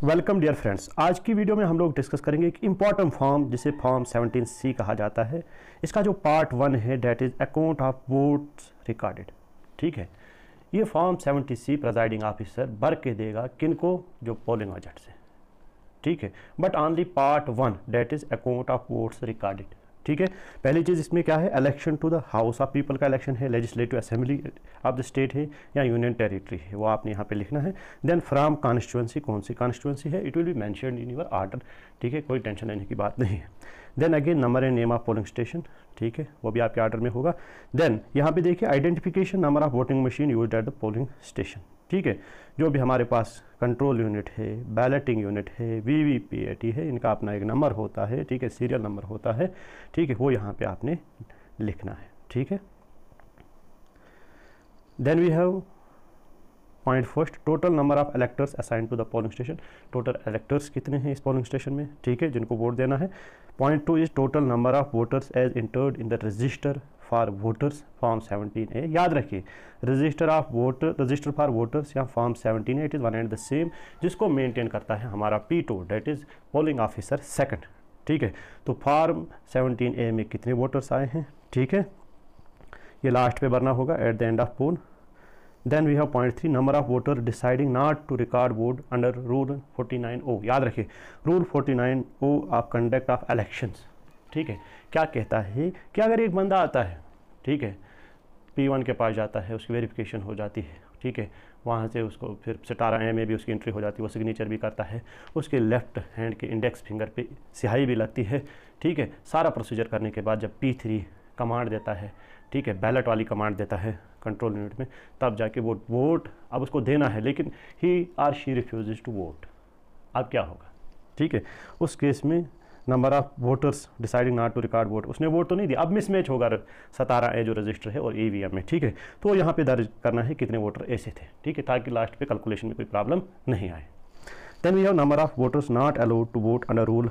Welcome dear friends. आज की video में हम लोग डिस्कस करेंगे एक इम्पॉर्टेंट फॉर्म जिसे फॉर्म 17C कहा जाता है। इसका जो पार्ट 1 है date is account of votes recorded. ठीक है, ये फॉर्म 70C प्रिजाइडिंग ऑफिसर भर के देगा किनको, जो पोलिंग एजेंट से। ठीक है, but only part 1 that is account of votes recorded. ठीक है, पहली चीज़ इसमें क्या है, election to the House of People का इलेक्शन है, legislative assembly of the state है या यूनियन टेरिटरी है, वो आपने यहाँ पे लिखना है। देन फ्रॉम कॉन्स्टिट्यूंसी, कौन सी कॉन्स्टिट्यूंसी है, it will be mentioned in your order. ठीक है, कोई टेंशन लेने की बात नहीं है। Then again number and name of polling station, ठीक है, वो भी आपके ऑर्डर में होगा। देन यहाँ पे देखिए identification number of voting machine used at the polling station. ठीक है, जो भी हमारे पास कंट्रोल यूनिट है, बैलेटिंग यूनिट है, वीवीपीएटी है, इनका अपना एक नंबर होता है। ठीक है, सीरियल नंबर होता है। ठीक है, वो यहाँ पे आपने लिखना है। ठीक है, then we have point first, total number of electors assign to the polling station. Total electors कितने हैं इस पोलिंग स्टेशन में, ठीक है, जिनको वोट देना है। Point 2 is total number of voters as entered in the register for voters form 17A। याद रखिए, रजिस्टर फॉर वोटर्स या form 17A it is one and the same, जिसको मेंटेन करता है हमारा P2 that is polling officer second. ठीक है, तो फॉर्म 17A में कितने वोटर्स आए हैं, ठीक है, ये लास्ट पे भरना होगा at the end of poll. Then we have point 3, number of voter deciding not to record vote under rule 49O। याद रखिए, rule 49O of conduct of elections. ठीक है, क्या कहता है कि अगर एक बंदा आता है, ठीक है, P1 के पास जाता है, उसकी वेरिफिकेशन हो जाती है, ठीक है, वहाँ से उसको फिर 17A में भी उसकी एंट्री हो जाती है, वो सिग्नेचर भी करता है, उसके लेफ्ट हैंड के इंडेक्स फिंगर पे स्याही भी लगती है। ठीक है, सारा प्रोसीजर करने के बाद जब P3 कमांड देता है, ठीक है, बैलेट वाली कमांड देता है कंट्रोल यूनिट में, तब जाके वो वोट अब उसको देना है, लेकिन he or she refuses to vote. अब क्या होगा, ठीक है, उस केस में number of voters deciding not to record vote, उसने वोट तो नहीं दिया, अब मिसमैच होगा 17A जो रजिस्टर है और EVM में। ठीक है, तो यहाँ पे दर्ज करना है कितने वोटर ऐसे थे, ठीक है, ताकि लास्ट पे कैलकुलेशन में कोई प्रॉब्लम नहीं आए। Then we have number of voters not allowed to vote under rule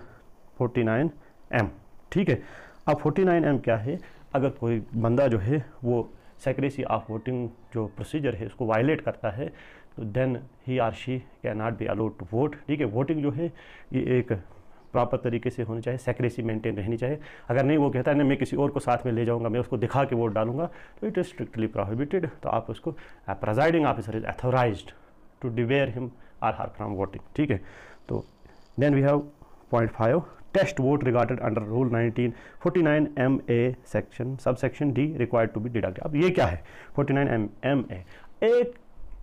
49M। ठीक है, अब 49M क्या है, अगर कोई बंदा जो है वो सेक्रेसी ऑफ वोटिंग जो प्रोसीजर है उसको वायलेट करता है, तो then he or she can not be allowed to vote. ठीक है, वोटिंग जो है ये एक प्रॉपर तरीके से होनी चाहिए, सेक्रेसी मेंटेन रहनी चाहिए। अगर नहीं, वो कहता है ना मैं किसी और को साथ में ले जाऊंगा, मैं उसको दिखा के वोट डालूंगा, तो इट इज़ स्ट्रिक्टली प्रोहिबिटेड। तो आप उसको presiding officer is authorised to debar him or her from voting. ठीक है, तो then we have point 5, test vote regarded under rule 49MA section sub section D required to be deducted. अब ये क्या है 49MA, एक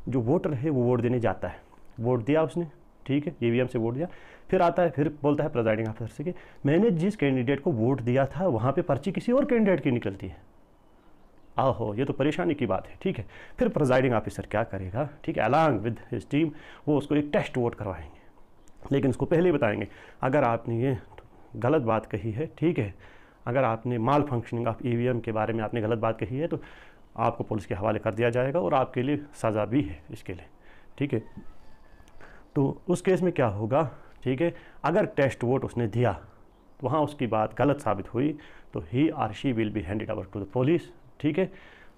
जो वोटर है वो वोट देने जाता है, वोट दिया उसने, ठीक है, EVM से वोट दिया, फिर आता है, फिर बोलता है प्रिजाइडिंग ऑफिसर से कि मैंने जिस कैंडिडेट को वोट दिया था वहाँ पे पर्ची किसी और कैंडिडेट की निकलती है। आहो, ये तो परेशानी की बात है। ठीक है, फिर प्रिजाइडिंग ऑफिसर क्या करेगा, ठीक है, अलॉन्ग विद हिज टीम वो उसको एक टेस्ट वोट करवाएंगे, लेकिन उसको पहले ही बताएंगे अगर आपने ये गलत बात कही है, ठीक है, अगर आपने माल फंक्शनिंग ऑफ EVM के बारे में आपने गलत बात कही है तो आपको पुलिस के हवाले कर दिया जाएगा और आपके लिए सज़ा भी है इसके लिए। ठीक है, तो उस केस में क्या होगा, ठीक है, अगर टेस्ट वोट उसने दिया तो वहाँ उसकी बात गलत साबित हुई तो he or she will be handed over to the police. ठीक है,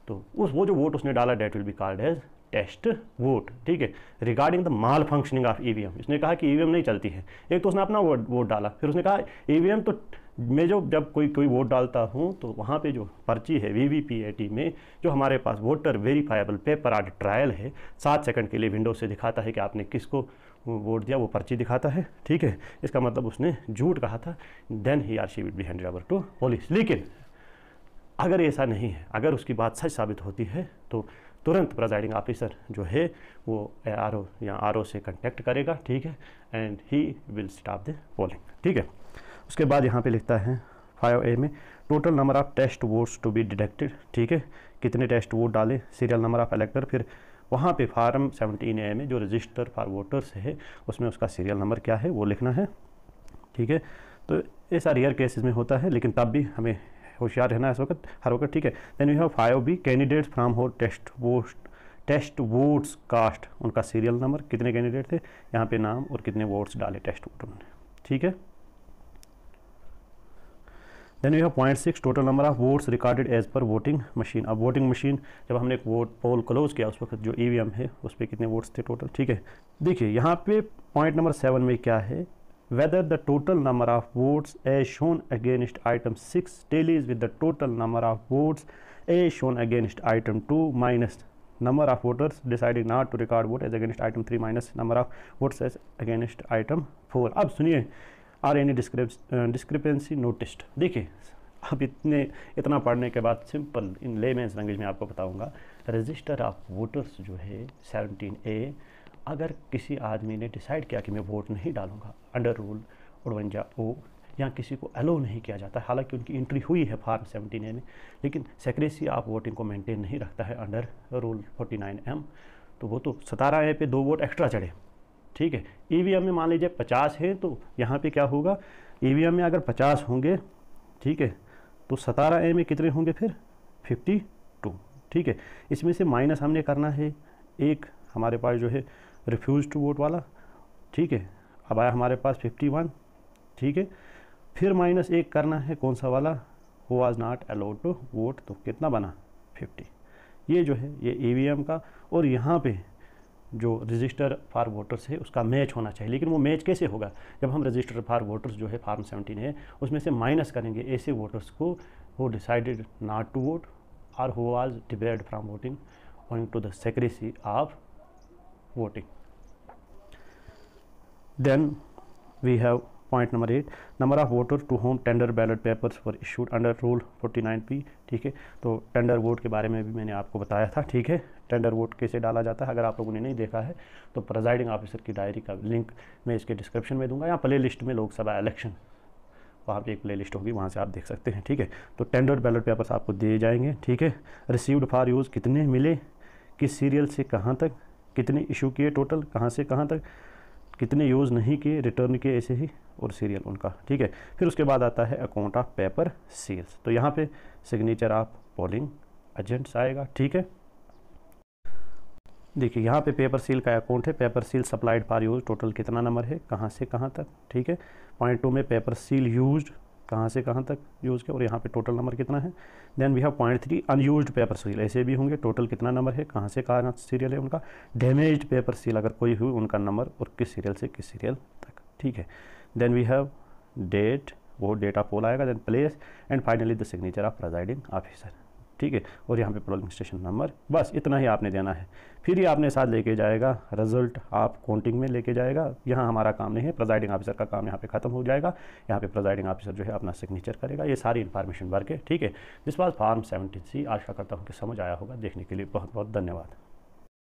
तो वो जो वोट उसने डाला that will be called as test vote. ठीक है, regarding the malfunctioning of EVM, इसने कहा कि EVM नहीं चलती है, एक तो उसने अपना वोट डाला, फिर उसने कहा EVM तो मैं जब कोई वोट डालता हूँ तो वहाँ पे जो पर्ची है VVPAT में जो हमारे पास voter verifiable paper on trial है, 7 सेकंड के लिए विंडो से दिखाता है कि आपने किसको वोट दिया, वो पर्ची दिखाता है। ठीक है, इसका मतलब उसने झूठ कहा था, then he or she will be handed over to police. लेकिन अगर ऐसा नहीं है, अगर उसकी बात सच साबित होती है तो तुरंत प्रिजाइडिंग ऑफिसर जो है वो ARO या RO से कांटेक्ट करेगा, ठीक है, and he will stop the polling. ठीक है, उसके बाद यहाँ पे लिखता है 5A में total number of test votes to be deducted. ठीक है, कितने टेस्ट वोट डाले, सीरियल नंबर ऑफ इलेक्टर, फिर वहाँ पे फॉर्म 17A में जो रजिस्टर फॉर वोटर्स है उसमें उसका सीरियल नंबर क्या है वो लिखना है। ठीक है, तो ऐसा रेयर केसेस में होता है, लेकिन तब भी हमें होशियार रहना है इस वक्त, हर वक्त। ठीक है, then we have 5B candidates from who test votes cast, उनका सीरियल नंबर, कितने कैंडिडेट थे, यहाँ पे नाम और कितने वोट्स डाले टेस्ट वोट उन्होंने। ठीक है, then we have point 6 total number of votes recorded as per voting machine. अब वोटिंग मशीन जब हमने एक वोट पोल क्लोज किया उस वक्त जो ईवीएम है उस पर कितने वोट्स थे टोटल, ठीक है। देखिए यहाँ पे पॉइंट नंबर 7 में क्या है, whether the total number of votes as shown against item 6 tallies with the total number of votes as shown against item 2 minus number of voters deciding not to record vote as against item 3 minus number of votes as against item 4। अब सुनिए, are any discrepancy noticed. देखिए अब इतना पढ़ने के बाद simple in layman's language में आपको बताऊंगा। रजिस्टर ऑफ वोटर्स जो है 17A, अगर किसी आदमी ने डिसाइड किया कि मैं वोट नहीं डालूंगा अंडर रूल 52 या किसी को अलो नहीं किया जाता, हालांकि उनकी एंट्री हुई है फॉर्म 17A में, लेकिन सेक्रेसी ऑफ वोटिंग को मेंटेन नहीं रखता है अंडर रूल 49M, तो वो तो 17A पे 2 वोट एक्स्ट्रा चढ़े, ठीक है। ईवीएम में मान लीजिए 50 है, तो यहाँ पे क्या होगा, ईवीएम में अगर 50 होंगे, ठीक है, तो 17A में कितने होंगे फिर 52, ठीक है। इसमें से माइनस हमने करना है एक, हमारे पास जो है रिफ्यूज़ टू वोट वाला, ठीक है। अब आया हमारे पास 51, ठीक है। फिर माइनस एक करना है कौन सा वाला, who was not allowed to vote, तो कितना बना 50। ये जो है ये ईवीएम का, और यहाँ पे जो रजिस्टर फॉर वोटर्स है उसका मैच होना चाहिए। लेकिन वो मैच कैसे होगा, जब हम रजिस्टर फॉर वोटर्स जो है फॉर्म 17 है उसमें से माइनस करेंगे ऐसे वोटर्स को who decided not to vote और who was debarred from voting owing to the secrecy of voting। Then we have point number 8, number of voters to whom tender ballot papers were issued under rule 49P, ठीक है। तो tender vote के बारे में भी मैंने आपको बताया था, ठीक है। टेंडर वोट कैसे डाला जाता है, अगर आप लोगों ने नहीं देखा है तो प्रिजाइडिंग ऑफिसर की डायरी का लिंक मैं इसके डिस्क्रिप्शन में दूंगा, या प्ले लिस्ट में लोकसभा इलेक्शन वहाँ पे एक प्ले लिस्ट होगी, वहाँ से आप देख सकते हैं, ठीक है। तो टेंडर बैलेट पेपर्स आपको दिए जाएंगे, ठीक है। रिसीव्ड फॉर यूज़ कितने मिले, किस सीरियल से कहाँ तक, कितने इशू किए टोटल, कहाँ से कहाँ तक, कितने यूज़ नहीं किए, रिटर्न किए ऐसे ही, और सीरियल उनका, ठीक है। फिर उसके बाद आता है अकाउंट ऑफ पेपर सील्स, तो यहाँ पे सिग्नेचर ऑफ पोलिंग एजेंट्स आएगा, ठीक है। देखिए यहाँ पे पेपर सील का अकाउंट है, paper seal supplied for use total कितना नंबर है, कहाँ से कहाँ तक, ठीक है। पॉइंट 2 में पेपर सील यूज्ड कहाँ से कहाँ तक यूज़ किया, और यहाँ पे टोटल नंबर कितना है। Then we have point 3 unused paper seal, ऐसे भी होंगे, टोटल कितना नंबर है, कहाँ से कहाँ सीरियल है उनका। डैमेज्ड पेपर सील अगर कोई हुई उनका नंबर, और किस सीरियल से किस सीरियल तक, ठीक है। देन वी हैव डेट, वो डेट ऑफ पोल आएगा, then place, and finally the signature of presiding officer, ठीक है। और यहाँ पे पोलिंग स्टेशन नंबर, बस इतना ही आपने देना है। फिर ये आपने साथ लेके जाएगा रिजल्ट आप काउंटिंग में लेके जाएगा। यहाँ हमारा काम नहीं है, प्रिजाइडिंग ऑफिसर का काम यहाँ पे ख़त्म हो जाएगा। यहाँ पे प्रिजाइडिंग ऑफिसर जो है अपना सिग्नेचर करेगा, ये सारी इन्फॉर्मेशन भर के, ठीक है। This was form 17C। आशा करता हूँ कि समझ आया होगा। देखने के लिए बहुत बहुत धन्यवाद।